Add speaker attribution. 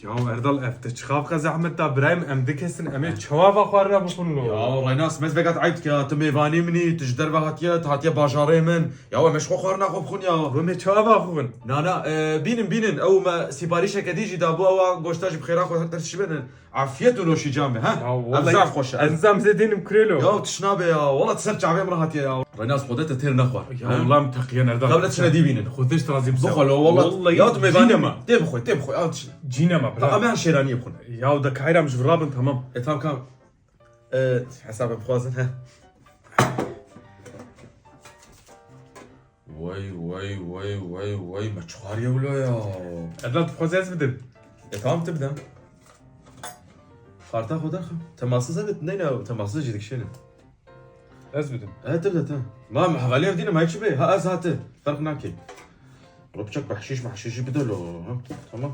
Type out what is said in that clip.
Speaker 1: يا erdal efter çıkavka zahmet da Ibrahim emdi kesin emi çava xwarra bukunlu.
Speaker 2: يا ريناس مز بقت عيبتك يا تمي فاني مني تجدر هاتيا باجاري من يا مش خورنا خو بخون يا
Speaker 1: Rumi çava xun.
Speaker 2: نا بينن او ما سيباريشا كديجي دابو او غوشتاج بخيرا خو حتى تشبن عافيت ونوشي جامي ها ابزع خوش
Speaker 1: Enzam zedinim krelo.
Speaker 2: يا تشنابه يا والله تسرج عبي مرات يا ريناس خودت تير نخوار
Speaker 1: Ya Allah mtaqiyan erdal.
Speaker 2: قبل تشنا بينن
Speaker 1: Xudish razim sa.
Speaker 2: بخل والله يا تمي فاني ما تيب خوي يا تشنا
Speaker 1: Cinema bra.
Speaker 2: ما شيرانيه بخون
Speaker 1: Ya da kayram jvrabın tamam.
Speaker 2: تمام كام حساب بخوازن ها وي ما تشخار يا ولا يا
Speaker 1: Erdal txozes bidim.
Speaker 2: تمام تبدا خارتا خدر تماسز زبط نينا تماسز جدك شنو
Speaker 1: Ez bidim.
Speaker 2: تبدا تمام ما غاليا بدينا ما يكشبه ها هاته فرق ناكي ربشك بحشيش محشيش بدلو تمام